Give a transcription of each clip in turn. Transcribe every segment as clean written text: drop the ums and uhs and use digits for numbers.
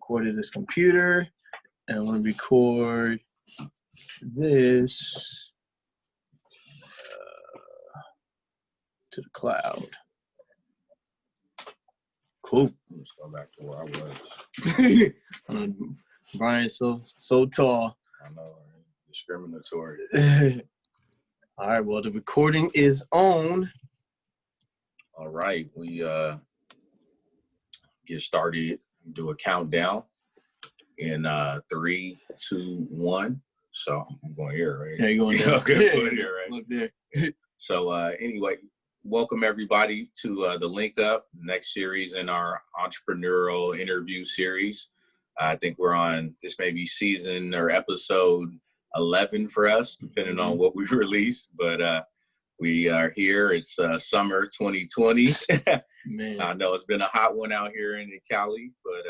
recorded this computer, and I'm going to record this to the cloud. Cool. Let's go back to where I was. Brian's so tall. I know, right? Discriminatory. All right, well, the recording is on. All right, we get started, do a countdown in 3, 2, 1. So I'm going here, right? Yeah, you're going there. Okay, going here, right? Look there. So anyway, welcome everybody to the Link Up, next series in our entrepreneurial interview series. I think we're on, this may be season or episode 11 for us, depending on what we release, but we are here. It's summer 2020. Man. I know it's been a hot one out here in Cali, but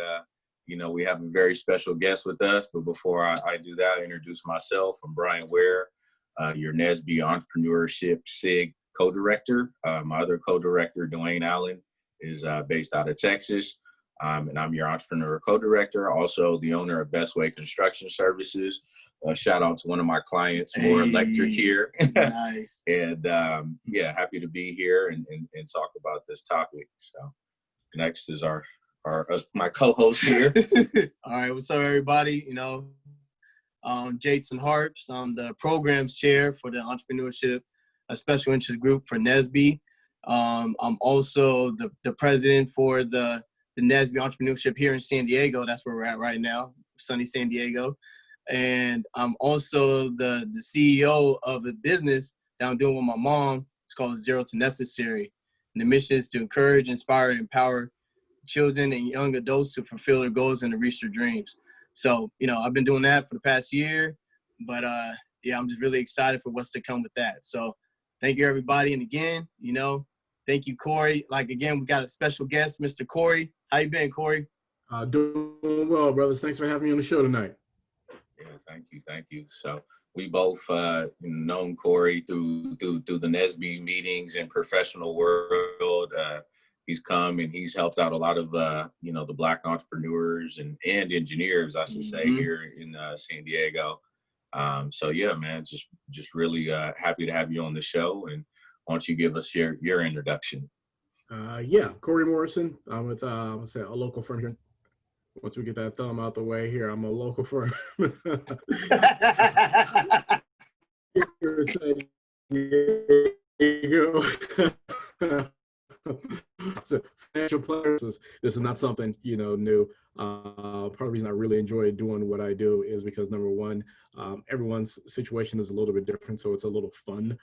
you know, we have a very special guest with us. But before I do that, I introduce myself. I'm Brian Ware, your NSB Entrepreneurship SIG co-director. My other co-director, Dwayne Allen, is based out of Texas. And I'm your entrepreneur co-director, also the owner of Best Way Construction Services. Shout out to one of my clients, More Electric here. Nice. And yeah, happy to be here and talk about this topic. So next is our my co-host here. All right, what's up, everybody? You know, Jason Harps. I'm the programs chair for the Entrepreneurship Special Interest Group for NSB. I'm also the president for the NSB Entrepreneurship here in San Diego. That's where we're at right now, sunny San Diego. And I'm also the CEO of a business that I'm doing with my mom. It's called Zero to Necessary. And the mission is to encourage, inspire, and empower children and young adults to fulfill their goals and to reach their dreams. So, you know, I've been doing that for the past year, but yeah, I'm just really excited for what's to come with that. So thank you, everybody. And again, you know, thank you, Cory. Like, again, we got a special guest, Mr. Cory. How you been, Cory? Doing well, brothers. Thanks for having me on the show tonight. Yeah, thank you. So we both known Cory through the NSB meetings and professional world. He's come and he's helped out a lot of you know, the Black entrepreneurs and engineers, I should say, here in San Diego. So yeah, man, just really happy to have you on the show. And why don't you give us your introduction? Yeah, Cory Morrison. I'm with let's say a local firm here. Once we get that thumb out the way here, I'm a local firm. So financial planners, this is not something, you know, new. Part of the reason I really enjoy doing what I do is because, number one, everyone's situation is a little bit different, so it's a little fun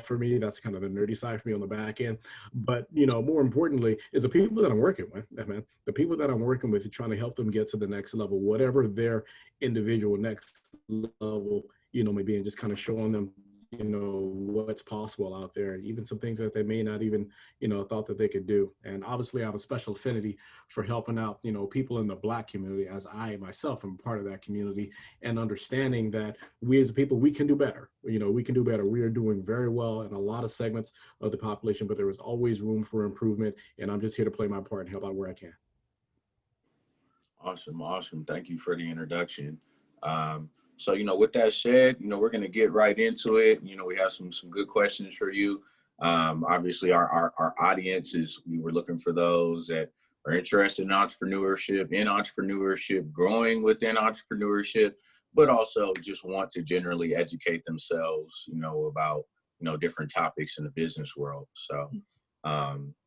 for me. That's kind of the nerdy side for me on the back end. But, you know, more importantly, is the people that I'm working with, man. The people that I'm working with, trying to help them get to the next level, whatever their individual next level, you know, maybe, and just kind of showing them, you know, what's possible out there, even some things that they may not even, you know, thought that they could do. And obviously I have a special affinity for helping out, you know, people in the Black community, as I myself am part of that community, and understanding that we as people, we can do better. You know, we can do better. We are doing very well in a lot of segments of the population, but there is always room for improvement. And I'm just here to play my part and help out where I can. Awesome. Thank you for the introduction. So, you know, with that said, you know, we're going to get right into it. You know, we have some good questions for you. Obviously, our audience we were looking for those that are interested in entrepreneurship, growing within entrepreneurship, but also just want to generally educate themselves, you know, about, you know, different topics in the business world. So,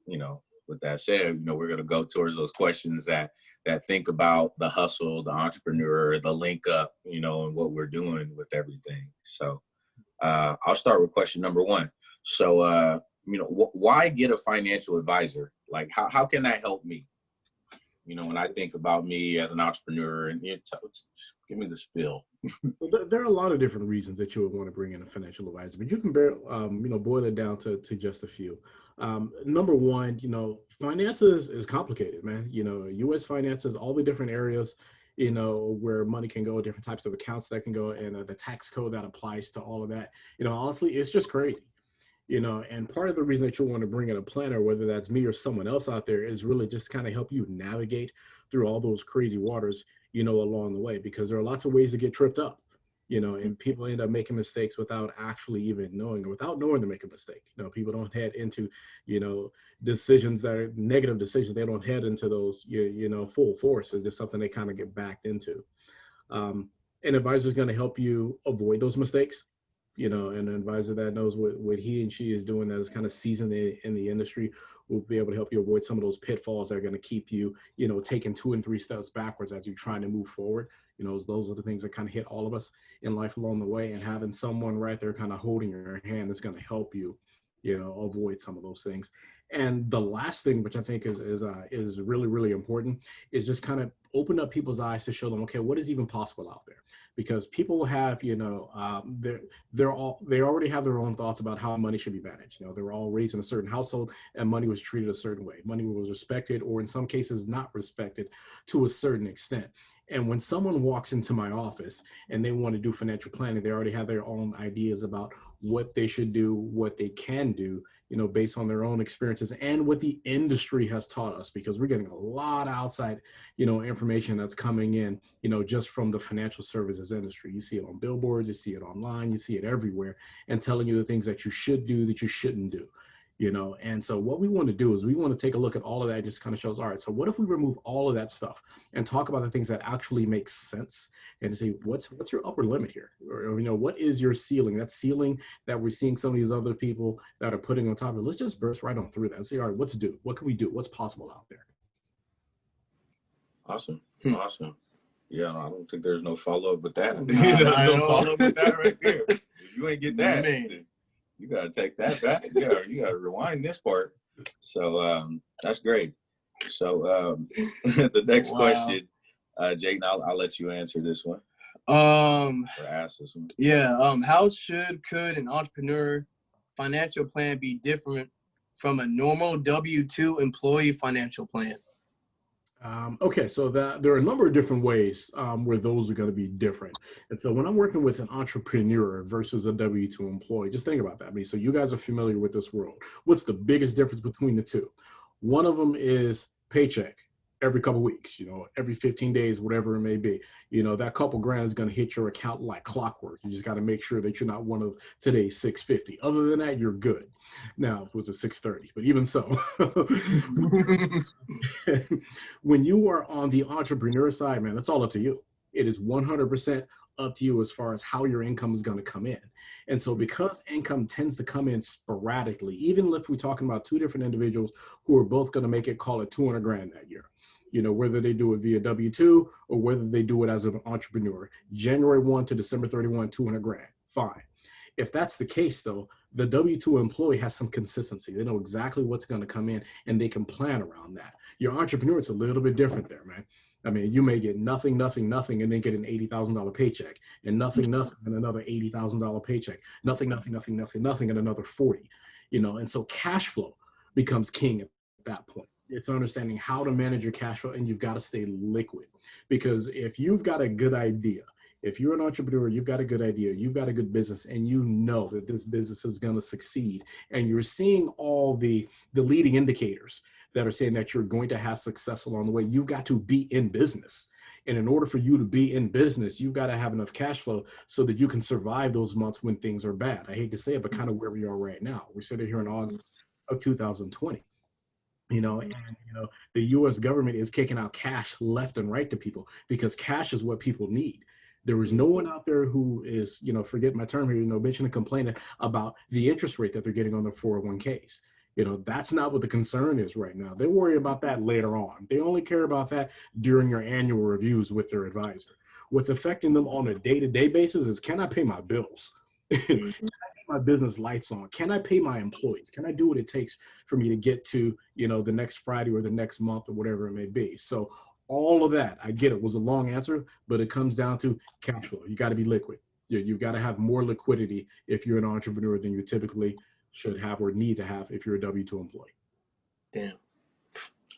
you know, with that said, you know, we're going to go towards those questions that think about the hustle, the entrepreneur, the link up, you know, and what we're doing with everything. So I'll start with question number one. So, you know, why get a financial advisor? Like, how can that help me? You know, when I think about me as an entrepreneur, and give me the spill. Well, there are a lot of different reasons that you would want to bring in a financial advisor, but you can you know, boil it down to just a few. Number one, you know, finances is complicated, man. You know, U.S. finances, all the different areas, you know, where money can go, different types of accounts that can go, and the tax code that applies to all of that. You know, honestly, it's just crazy. You know, and part of the reason that you want to bring in a planner, whether that's me or someone else out there, is really just kind of help you navigate through all those crazy waters, you know, along the way, because there are lots of ways to get tripped up, you know, and people end up making mistakes without actually even knowing, or without knowing to make a mistake. You know, people don't head into, you know, decisions that are negative decisions. They don't head into those, you know, full force. It's just something they kind of get backed into. An advisor is going to help you avoid those mistakes. You know, an advisor that knows what he and she is doing, that is kind of seasoned in the industry, will be able to help you avoid some of those pitfalls that are going to keep you, you know, taking 2 and 3 steps backwards as you're trying to move forward. You know, those are the things that kind of hit all of us in life along the way, and having someone right there kind of holding your hand is going to help you, you know, avoid some of those things. And the last thing, which I think is really, really important, is just kind of open up people's eyes to show them, okay, what is even possible out there? Because people have, you know, they already have their own thoughts about how money should be managed. You know, they were all raised in a certain household, and money was treated a certain way. Money was respected, or in some cases not respected, to a certain extent. And when someone walks into my office and they want to do financial planning, they already have their own ideas about what they should do, what they can do, you know, based on their own experiences and what the industry has taught us, because we're getting a lot of outside, you know, information that's coming in, you know, just from the financial services industry. You see it on billboards, you see it online, you see it everywhere, and telling you the things that you should do, that you shouldn't do. You know, and so what we want to do is we want to take a look at all of that. Just kind of shows, all right, so what if we remove all of that stuff and talk about the things that actually make sense, and to say, what's your upper limit here? Or, you know, what is your ceiling? That ceiling that we're seeing some of these other people that are putting on top of it. Let's just burst right on through that and say, all right, what's due? What can we do? What's possible out there? Awesome. Awesome. Yeah, I don't think there's no follow-up with that. There's no follow-up with that right there. If you ain't get that, man, you got to take that back. You got to rewind this part. So that's great. So the next question, Jayden, I'll let you answer this one. Or ask this one. Yeah. How could an entrepreneur financial plan be different from a normal W-2 employee financial plan? Okay, so there are a number of different ways where those are going to be different. And so when I'm working with an entrepreneur versus a W-2 employee, just think about that. I mean, so you guys are familiar with this world. What's the biggest difference between the two? One of them is paycheck every couple of weeks, you know, every 15 days, whatever it may be. You know, that couple grand is going to hit your account like clockwork. You just got to make sure that you're not one of today's 650. Other than that, you're good. Now, it was a 630, but even so, when you are on the entrepreneur side, man, that's all up to you. It is 100% up to you as far as how your income is going to come in. And so because income tends to come in sporadically, even if we're talking about 2 different individuals who are both going to make it, call it 200 grand that year, you know, whether they do it via W-2 or whether they do it as an entrepreneur, January 1 to December 31, 200 grand, fine. If that's the case, though, the W-2 employee has some consistency. They know exactly what's going to come in, and they can plan around that. Your entrepreneur, it's a little bit different there, man. I mean, you may get nothing, and then get an $80,000 paycheck, and nothing, and another $80,000 paycheck, nothing, and another 40, you know, and so cash flow becomes king at that point. It's understanding how to manage your cash flow, and you've got to stay liquid, because if you've got a good idea, if you're an entrepreneur, you've got a good idea, you've got a good business, and you know that this business is going to succeed, and you're seeing all the leading indicators that are saying that you're going to have success along the way, you've got to be in business. And in order for you to be in business, you've got to have enough cash flow so that you can survive those months when things are bad. I hate to say it, but kind of where we are right now. We're sitting here in August of 2020. You know, and you know, the U.S. government is kicking out cash left and right to people because cash is what people need. There is no one out there who is, you know, forget my term here, you know, bitching and complaining about the interest rate that they're getting on their 401ks. You know, that's not what the concern is right now. They worry about that later on. They only care about that during your annual reviews with their advisor. What's affecting them on a day-to-day basis is, can I pay my bills? Can I keep my business lights on? Can I pay my employees? Can I do what it takes for me to get to, you know, the next Friday or the next month or whatever it may be? So all of that, I get it, was a long answer, but it comes down to cash flow. You got to be liquid. You've got to have more liquidity if you're an entrepreneur than you typically should have or need to have if you're a W-2 employee. Damn.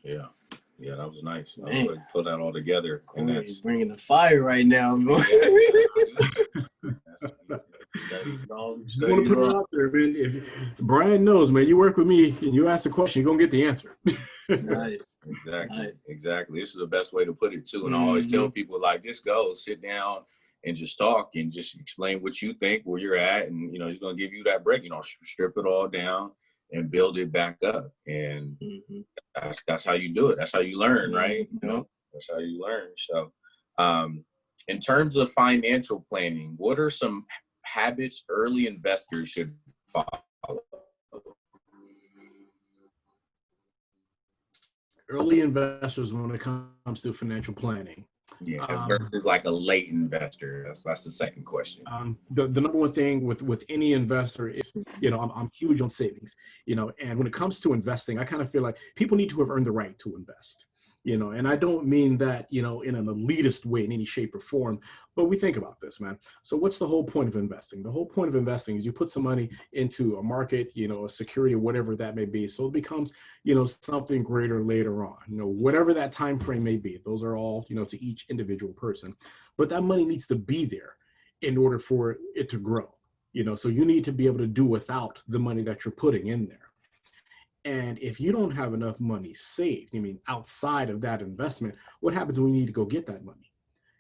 Yeah. Yeah, that was nice. I was put that all together. And that's bringing the fire right now. You want to put it out there, man. If Brian knows, man, you work with me and you ask the question, you're going to get the answer. Right. Exactly. Exactly. This is the best way to put it too. And I always tell people, like, just go sit down and just talk and just explain what you think, where you're at. And, you know, he's going to give you that break, you know, strip it all down and build it back up. And that's how you do it. That's how you learn, right? You know, that's how you learn. So, in terms of financial planning, what are some habits early investors should follow? Early investors, when it comes to financial planning. Yeah, versus like a late investor. That's the second question. The number one thing with any investor is, you know, I'm huge on savings, you know, and when it comes to investing, I kind of feel like people need to have earned the right to invest, you know, and I don't mean that, you know, in an elitist way in any shape or form, but we think about this, man. So what's the whole point of investing? The whole point of investing is you put some money into a market, you know, a security, whatever that may be. So it becomes, you know, something greater later on, you know, whatever that time frame may be. Those are all, you know, to each individual person, but that money needs to be there in order for it to grow, you know, so you need to be able to do without the money that you're putting in there. And if you don't have enough money saved, I mean, outside of that investment, what happens when you need to go get that money?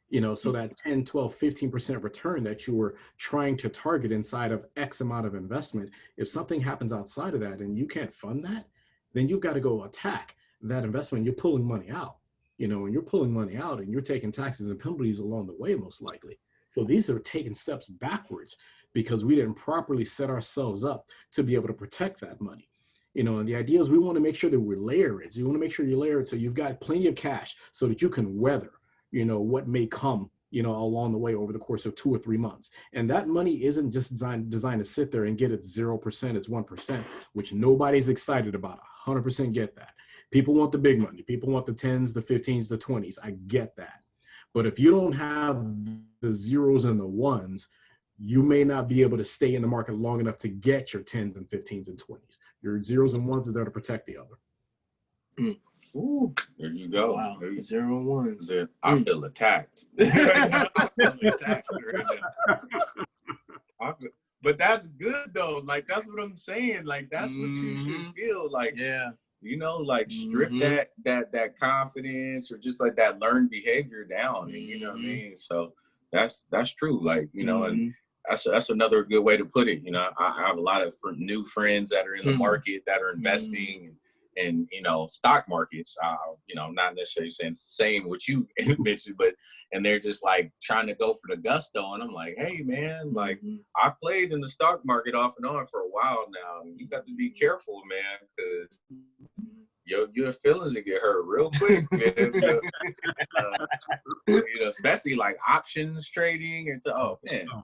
You know, so that 10, 12, 15% return that you were trying to target inside of X amount of investment, if something happens outside of that and you can't fund that, then you've got to go attack that investment. You're pulling money out, you know, and you're pulling money out and you're taking taxes and penalties along the way, most likely. So these are taking steps backwards because we didn't properly set ourselves up to be able to protect that money. You know, and the idea is we want to make sure that we layer it. So you want to make sure you layer it so you've got plenty of cash so that you can weather, you know, what may come, you know, along the way over the course of 2 or 3 months. And that money isn't just designed to sit there and get its 0%, it's 1%, which nobody's excited about. 100% get that. People want the big money. People want the 10s, the 15s, the 20s. I get that. But if you don't have the zeros and the ones, you may not be able to stay in the market long enough to get your 10s and 15s and 20s. Your zeros and ones is there to protect the other. Ooh, there you go. Wow. 0 and 1s. I feel attacked. I feel attacked right now. But that's good though. Like, that's what I'm saying. Like, that's what you should feel. Like, you know, like, strip that confidence or just like that learned behavior down. And, you know what I mean? So that's true. Like, you know, and that's another good way to put it. You know, I have a lot of new friends that are in the market that are investing and you know, stock markets. You know, not necessarily saying the same what you mentioned, but and they're just like trying to go for the gusto. And I'm like, hey man, like I've played in the stock market off and on for a while now. You got to be careful, man, because your feelings will get hurt real quick, man. You know, especially like options trading and oh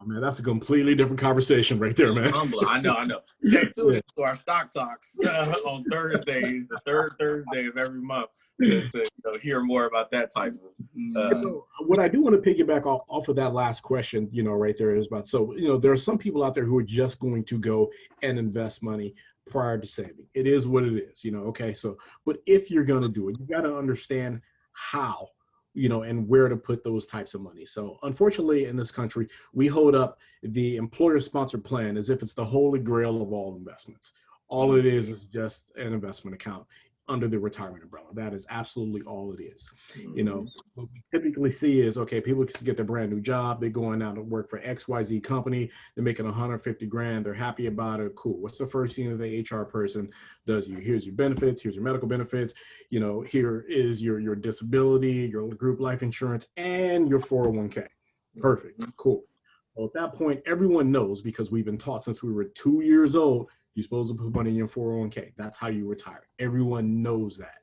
man, that's a completely different conversation right there, man. I know. Check to our stock talks on Thursdays, the third Thursday of every month, to you know, hear more about that type of. What I do want to piggyback off of that last question, you know, right there is about, so, you know, there are some people out there who are just going to go and invest money prior to saving. It is what it is, you know, okay. So, but if you're going to do it, you got to understand how, you know, and where to put those types of money. So unfortunately in this country, we hold up the employer sponsored plan as if it's the holy grail of all investments. All it is just an investment account under the retirement umbrella. That is absolutely all it is. You know, what we typically see is, okay, people get their brand new job. They're going out to work for XYZ company. They're making 150 grand. They're happy about it. Cool. What's the first thing that the HR person does? Here's your benefits. Here's your medical benefits. You know, here is your disability, your group life insurance, and your 401k. Perfect. Cool. Well, at that point, everyone knows, because we've been taught since we were 2 years old, you're supposed to put money in your 401k. That's how you retire. Everyone knows that.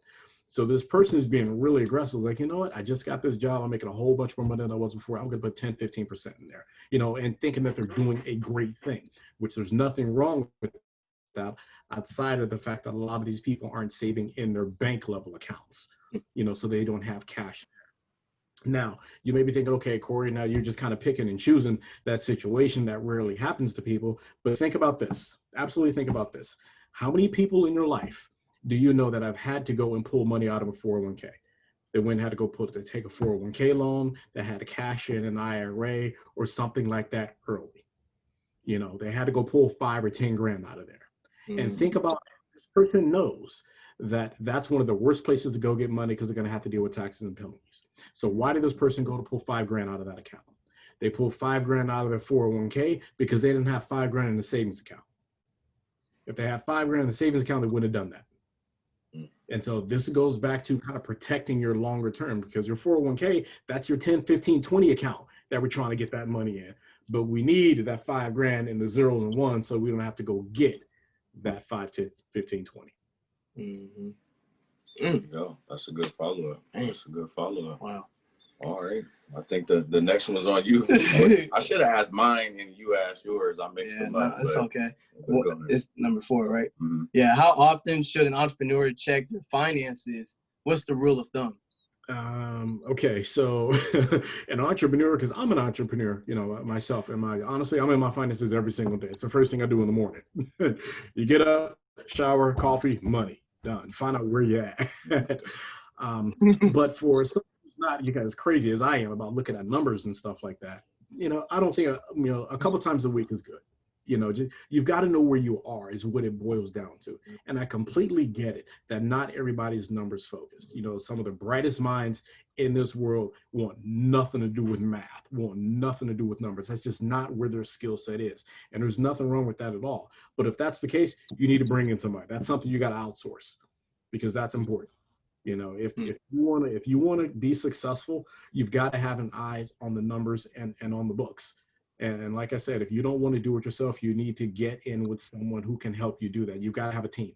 So this person is being really aggressive. Like, you know what? I just got this job. I'm making a whole bunch more money than I was before. I'm going to put 10, 15% in there, you know, and thinking that they're doing a great thing, which there's nothing wrong with that, outside of the fact that a lot of these people aren't saving in their bank level accounts, you know, so they don't have cash. Now, you may be thinking, okay, Cory, now you're just kind of picking and choosing that situation that rarely happens to people. But think about this. Absolutely think about this. How many people in your life do you know that have had to go and pull money out of a 401k? They went and had to go take a 401k loan, that had to cash in an IRA or something like that early. You know, they had to go pull 5 or 10 grand out of there. And think about, this person knows that's one of the worst places to go get money because they're going to have to deal with taxes and penalties. So why did this person go to pull $5,000 out of that account? They pulled $5,000 out of their 401k because they didn't have $5,000 in the savings account. If they had $5,000 in the savings account, they wouldn't have done that. And so this goes back to kind of protecting your longer term, because your 401k, that's your 10, 15, 20 account that we're trying to get that money in. But we need that $5,000 in the zeros and ones so we don't have to go get that 5, 10, 15, 20. Mm-hmm. There you go. That's a good follow-up. That's a good follow-up. Wow. All right. I think the next one's on you. I should have asked mine and you asked yours. I mixed them up. No, it's okay. Well, it's number 4, right? Mm-hmm. Yeah. How often should an entrepreneur check their finances? What's the rule of thumb? Okay, so an entrepreneur, because I'm an entrepreneur, myself, and honestly, I'm in my finances every single day. It's the first thing I do in the morning. You get up, shower, coffee, money, done. Find out where you're at. But for someone who's not as crazy as I am about looking at numbers and stuff like that, I don't think a couple times a week is good. You've got to know where you are is what it boils down to. And I completely get it that not everybody's numbers focused. Some of the brightest minds in this world want nothing to do with math, want nothing to do with numbers. That's just not where their skill set is. And there's nothing wrong with that at all. But if that's the case, you need to bring in somebody. That's something you got to outsource, because that's important. If you want to be successful, you've got to have an eyes on the numbers and on the books. And like I said, if you don't want to do it yourself, you need to get in with someone who can help you do that. You've got to have a team,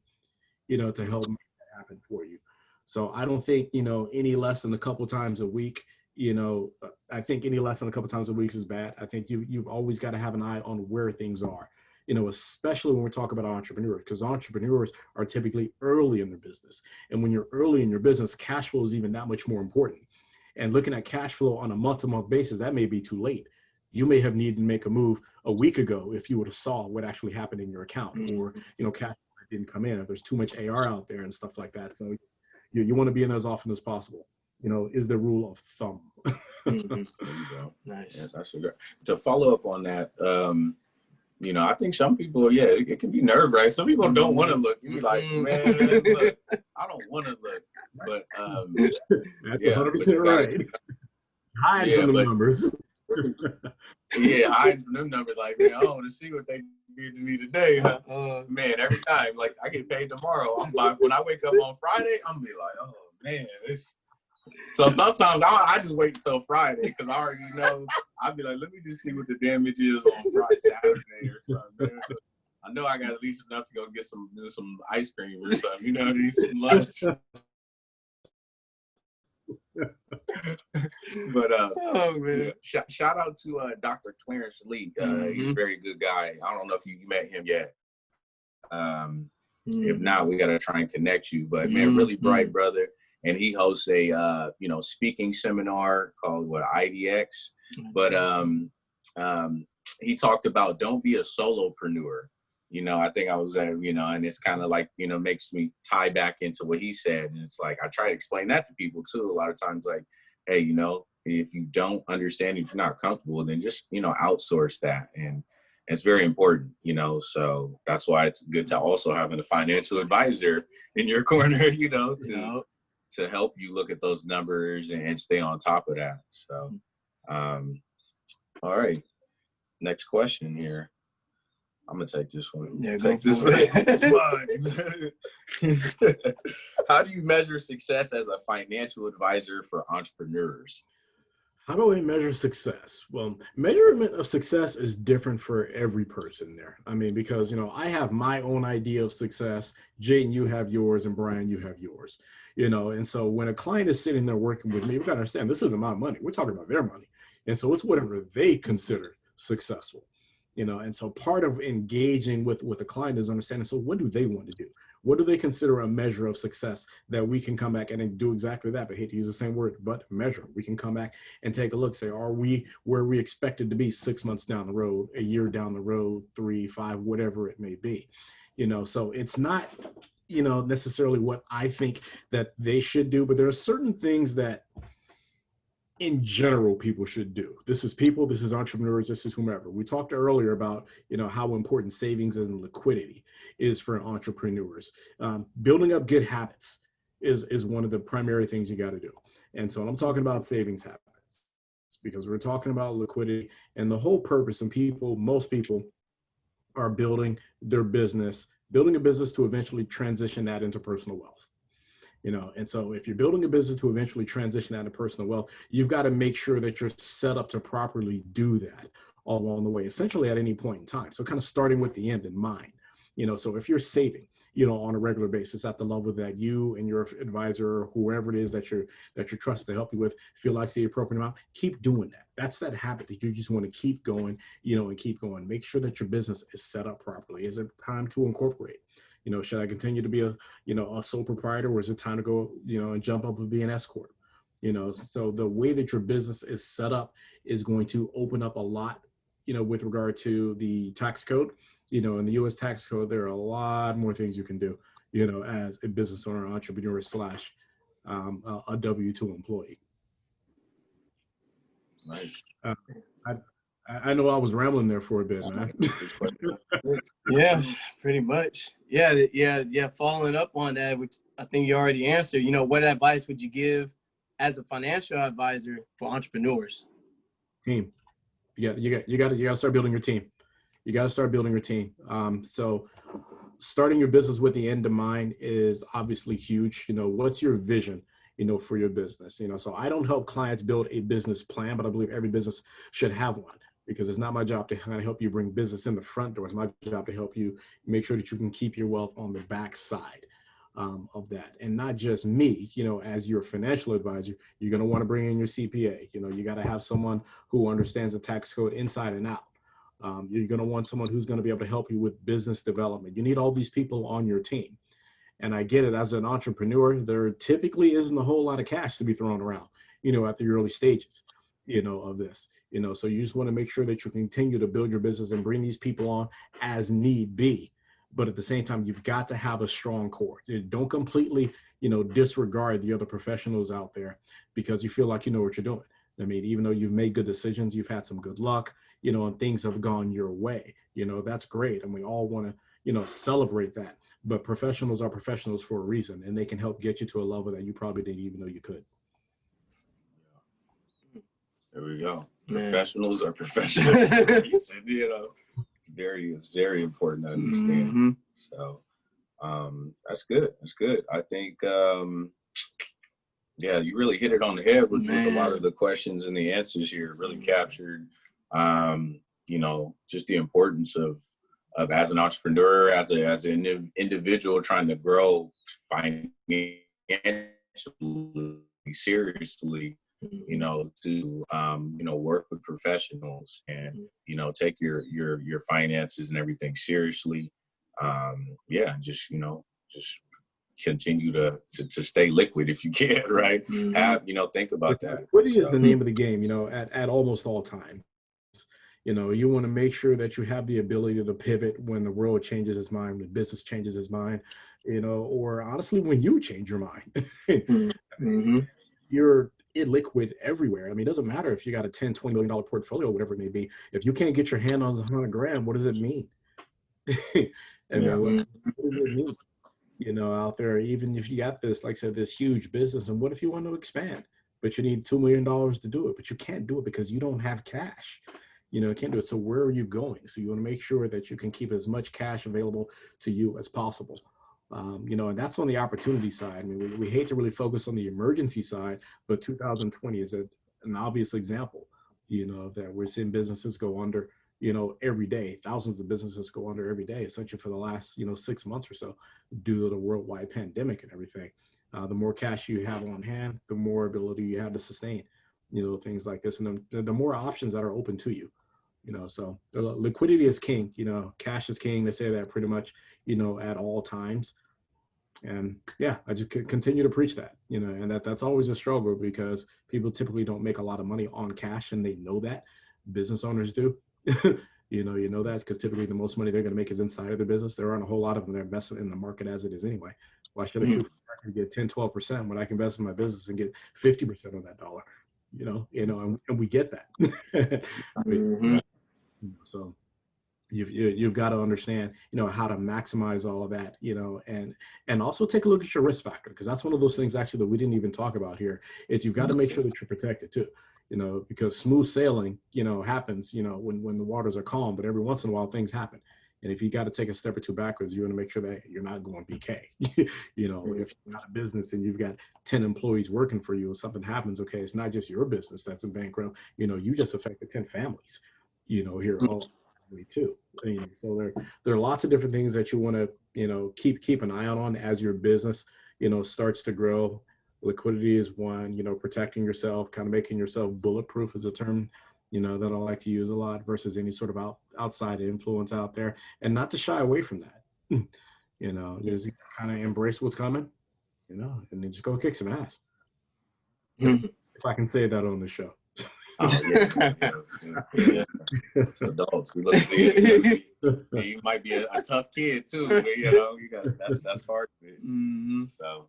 to help make that happen for you. So I don't think, any less than a couple times a week, I think any less than a couple times a week is bad. I think you've always got to have an eye on where things are, especially when we're talking about entrepreneurs, because entrepreneurs are typically early in their business. And when you're early in your business, cash flow is even that much more important. And looking at cash flow on a month-to-month basis, that may be too late. You may have needed to make a move a week ago if you would have saw what actually happened in your account, or, cash didn't come in, if there's too much AR out there and stuff like that. So you want to be in there as often as possible, is the rule of thumb. There you go. Nice. Yeah, that's a good. To follow up on that, I think some people, it can be nerve-wracking. Some people don't want to look. You be like, man, look, I don't want to look. But that's 100% right. Hide from the numbers. Hiding from them numbers, like, man, I don't want to see what they did to me today. Man, every time, like, I get paid tomorrow. When I wake up on Friday, I'm be like, oh man, this. So sometimes I just wait until Friday, because I already know. I'll be like, let me just see what the damage is on Friday, Saturday or something. Man. I know I got at least enough to go get some ice cream or something. Need some lunch. But man. Shout out to Dr. Clarence Lee. He's a very good guy. I don't know if you met him yet. If not, we gotta try and connect you. But man, really bright brother, and he hosts a speaking seminar called IDX. But he talked about don't be a solopreneur. I think I was at, and it's kind of like, makes me tie back into what he said. And it's like, I try to explain that to people too. A lot of times, like, hey, if you don't understand, if you're not comfortable, then just, outsource that. And it's very important, so that's why it's good to also having a financial advisor in your corner, to help you look at those numbers and stay on top of that. So, all right. Next question here. I'm gonna take this one. Yeah, take this one. How do you measure success as a financial advisor for entrepreneurs? How do I measure success? Well, measurement of success is different for every person there. I mean, because, I have my own idea of success. Jayden, you have yours, and Brian, you have yours. And so when a client is sitting there working with me, we've got to understand this isn't my money. We're talking about their money. And so it's whatever they consider successful. And so part of engaging with the client is understanding, so what do they want to do? What do they consider a measure of success that we can come back and do exactly that? But I hate to use the same word, but measure. We can come back and take a look, say, are we where we expected to be 6 months down the road, a year down the road, 3, 5, whatever it may be. So it's not, necessarily what I think that they should do, but there are certain things that in general people should do. This is people, this is entrepreneurs, this is whomever. We talked earlier about, you know, how important savings and liquidity is for entrepreneurs. Building up good habits is one of the primary things you got to do. And so I'm talking about savings habits because we're talking about liquidity, and the whole purpose, and people, most people are building their business, building a business to eventually transition that into personal wealth. You know, and so if you're building a business to eventually transition that to personal wealth, you've got to make sure that you're set up to properly do that all along the way, essentially at any point in time. So kind of starting with the end in mind, you know, so if you're saving, you know, on a regular basis at the level that you and your advisor or whoever it is that you're trusted to help you with feel like the appropriate amount, keep doing that. That's that habit that you just want to keep going, you know, and keep going. Make sure that your business is set up properly. Is it time to incorporate? You know, should I continue to be a, you know, a sole proprietor, or is it time to go, you know, and jump up and be an S corp? You know, so the way that your business is set up is going to open up a lot, you know, with regard to the tax code. You know, in the U.S. tax code, there are a lot more things you can do, you know, as a business owner, entrepreneur slash a W-2 employee. Nice. I know I was rambling there for a bit, man. Yeah, pretty much. Yeah. Following up on that, which I think you already answered, you know, what advice would you give as a financial advisor for entrepreneurs? Team. You got to start building your team. You got to start building your team. So starting your business with the end in mind is obviously huge. You know, what's your vision, you know, for your business? You know, so I don't help clients build a business plan, but I believe every business should have one, because it's not my job to kind of help you bring business in the front door. It's my job to help you make sure that you can keep your wealth on the back side of that. And not just me, you know, as your financial advisor, you're going to want to bring in your CPA. You know, you got to have someone who understands the tax code inside and out. You're going to want someone who's going to be able to help you with business development. You need all these people on your team. And I get it, as an entrepreneur, there typically isn't a whole lot of cash to be thrown around, you know, at the early stages, you know, of this, you know, so you just want to make sure that you continue to build your business and bring these people on as need be. But at the same time, you've got to have a strong core. Don't completely, you know, disregard the other professionals out there because you feel like you know what you're doing. I mean, even though you've made good decisions, you've had some good luck, you know, and things have gone your way, you know, that's great. And we all want to, you know, celebrate that. But professionals are professionals for a reason, and they can help get you to a level that you probably didn't even know you could. There we go. Man. Professionals are professionals. You know, it's very important to understand. Mm-hmm. So that's good. That's good. I think yeah, you really hit it on the head with a lot of the questions and the answers here. Really captured you know, just the importance of as an entrepreneur, as an individual trying to grow financially, seriously, you know, to you know, work with professionals and, you know, take your finances and everything seriously. Yeah, just, you know, just continue to stay liquid if you can, right? Mm-hmm. Have, you know, think about that. Liquidity is the name of the game, you know, at almost all times. You know, you want to make sure that you have the ability to pivot when the world changes its mind, when business changes its mind, you know, or honestly, when you change your mind. Mm-hmm. You're illiquid everywhere. I mean, it doesn't matter if you got a $10, $20 million portfolio, whatever it may be. If you can't get your hand on 100 grand, what does it mean? I mean, what does it mean? You know, out there, even if you got this, like I said, this huge business, and what if you want to expand, but you need $2 million to do it, but you can't do it because you don't have cash. You know, you can't do it. So where are you going? So you want to make sure that you can keep as much cash available to you as possible. You know, and that's on the opportunity side. I mean, we hate to really focus on the emergency side, but 2020 is an obvious example, you know, that we're seeing businesses go under, you know, every day. Thousands of businesses go under every day, essentially for the last, you know, 6 months or so, due to the worldwide pandemic and everything. The more cash you have on hand, the more ability you have to sustain, you know, things like this, and the more options that are open to you. You know, so liquidity is king, you know, cash is king. They say that pretty much, you know, at all times. And yeah, I just continue to preach that, you know, and that's always a struggle because people typically don't make a lot of money on cash, and they know that. Business owners do. You know that because typically the most money they're going to make is inside of their business. There aren't a whole lot of them that invest in the market as it is anyway. Why should I shoot for get 10, 12% when I can invest in my business and get 50% of that dollar? and we get that. Mm-hmm. So you've got to understand, how to maximize all of that, and also take a look at your risk factor, because that's one of those things actually that we didn't even talk about here. Is you've got to make sure that you're protected too, because smooth sailing, happens, when the waters are calm, but every once in a while things happen. And if you got to take a step or two backwards, you want to make sure that you're not going BK. If you've got a business and you've got 10 employees working for you and something happens, okay, it's not just your business that's in bankrupt, you just affected 10 families, here all too. So there are lots of different things that you want to, keep an eye on as your business, starts to grow. Liquidity is one, protecting yourself, kind of making yourself bulletproof is a term, that I like to use a lot, versus any sort of outside influence out there, and not to shy away from that. Just kind of embrace what's coming, and then just go kick some ass. If I can say that on the show. Oh, yeah. So adults, we look at it. You might be a tough kid too, but you got that's part of it. Mm-hmm. So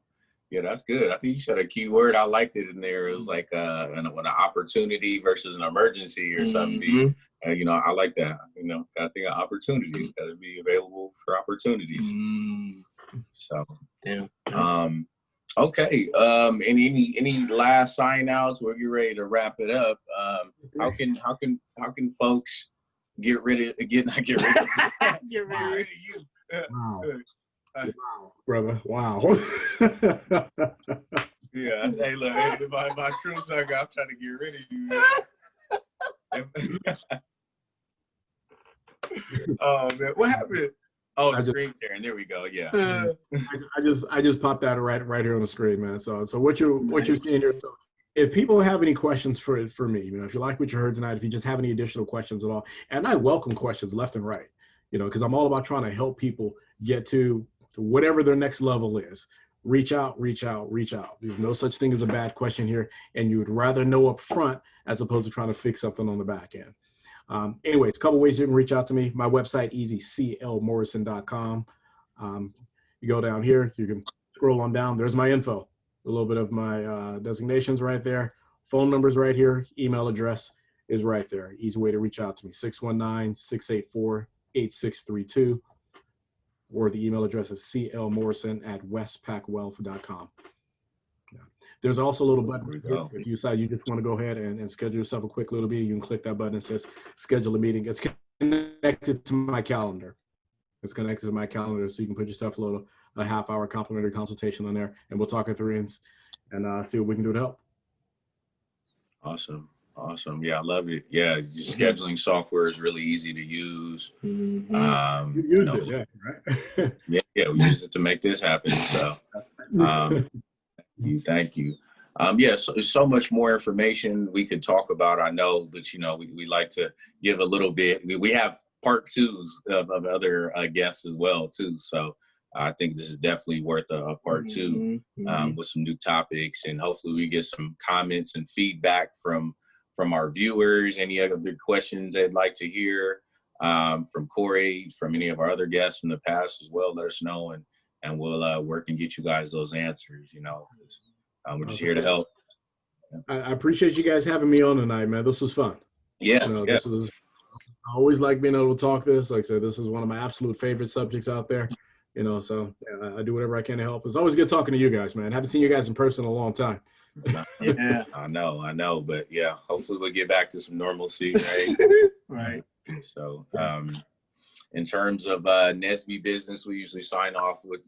yeah, that's good. I think you said a key word. I liked it in there. It was like an opportunity versus an emergency or something. Mm-hmm. I like that. I think of opportunities got to be available for opportunities. So yeah. Okay. And any last sign outs? We'll get ready to wrap it up. How can folks get rid of you? Wow. Wow, brother. Wow. Yeah. Hey, look, my true sucker, I'm trying to get rid of you. Oh man, what happened? Oh, screen sharing. There we go. Yeah. I just popped that right here on the screen, man. So what you're seeing here. So if people have any questions for me, if you like what you heard tonight, if you just have any additional questions at all, and I welcome questions left and right, because I'm all about trying to help people get to whatever their next level is. Reach out. There's no such thing as a bad question here, and you would rather know up front as opposed to trying to fix something on the back end. Anyways, a couple ways you can reach out to me. My website, easyclmorrison.com. You go down here, you can scroll on down. There's my info, a little bit of my designations right there. Phone number's right here. Email address is right there. Easy way to reach out to me, 619-684-8632. Or the email address is clmorrison@westpacwealth.com. There's also a little button if you decide you just want to go ahead and schedule yourself a quick little meeting. You can click that button. It says schedule a meeting. It's connected to my calendar. So you can put yourself a half-hour complimentary consultation on there, and we'll talk it through and see what we can do to help. Awesome. Yeah, I love it. Yeah, scheduling software is really easy to use. Mm-hmm. You use it, yeah, right? yeah, we use it to make this happen. So, thank you. So much more information we could talk about, I know, but we like to give a little bit. We have part twos of other guests as well too. So I think this is definitely worth a part two with some new topics, and hopefully we get some comments and feedback from our viewers. Any other questions they'd like to hear from Cory, from any of our other guests in the past as well, let us know, and we'll work and get you guys those answers. We're just here to help. I appreciate you guys having me on tonight, man. This was fun. Yeah. I always like being able to talk this. Like I said, this is one of my absolute favorite subjects out there. So I do whatever I can to help. It's always good talking to you guys, man. I haven't seen you guys in person in a long time. Yeah, I know, but yeah, hopefully we'll get back to some normalcy, right? Right. So, in terms of NSBE business, we usually sign off with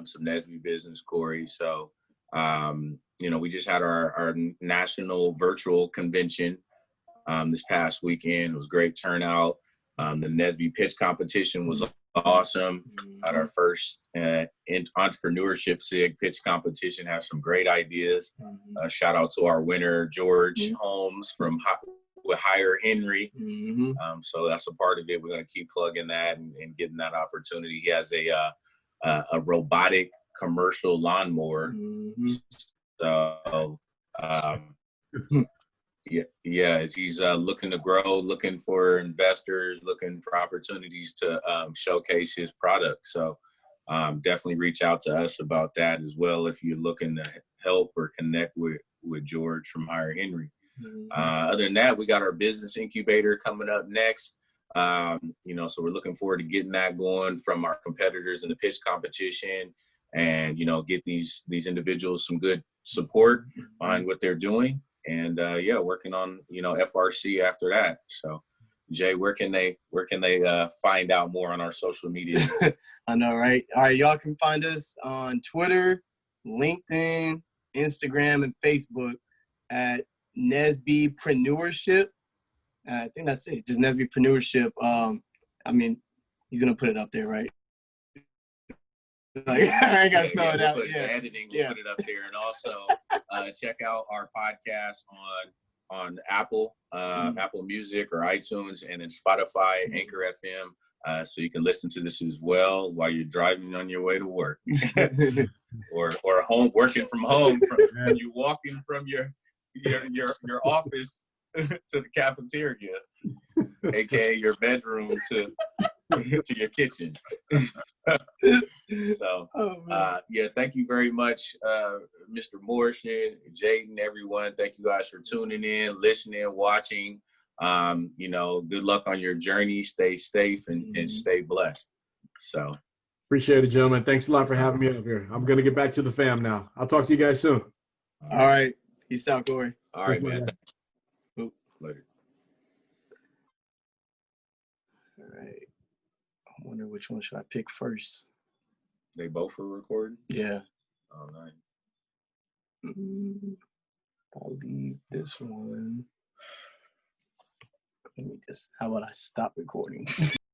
some NSBE business, Cory. So, we just had our national virtual convention this past weekend. It was great turnout. The NSBE pitch competition was awesome. At our first entrepreneurship SIG pitch competition, has some great ideas. Shout out to our winner, George Holmes with Hire Henry. So that's a part of it. We're going to keep plugging that and getting that opportunity. He has a robotic commercial lawnmower. So he's looking to grow, looking for investors, looking for opportunities to showcase his product. So definitely reach out to us about that as well if you're looking to help or connect with George from Hire Henry. Other than that, we got our business incubator coming up next. You know, so we're looking forward to getting that going from our competitors in the pitch competition, and, you know, get these individuals some good support behind what they're doing. And yeah, working on, you know, FRC after that. So Jay, where can they find out more on our social media? I know, right? All right, y'all can find us on Twitter, LinkedIn, Instagram, and Facebook at Nesbypreneurship. I think that's it. Just Nesbypreneurship. I mean, he's gonna put it up there, right? Like, I ain't gotta spell it out. The editing, we'll put it up there, and also check out our podcast on Apple, Apple Music or iTunes, and then Spotify, Anchor FM, so you can listen to this as well while you're driving on your way to work, or home, working from home, from you walking from your office to the cafeteria, aka your bedroom to your kitchen. So yeah, thank you very much, Mr. Morrison, Jaden, everyone. Thank you guys for tuning in, listening, watching. You know, good luck on your journey. Stay safe and stay blessed. So appreciate it, gentlemen. Thanks a lot for having me up here. I'm gonna get back to the fam now. I'll talk to you guys soon. All right. Peace out, Cory. All right, man. Later. All right. I wonder which one should I pick first. They both were recording? Yeah. Oh, nice. I'll leave this one. Let me how about I stop recording?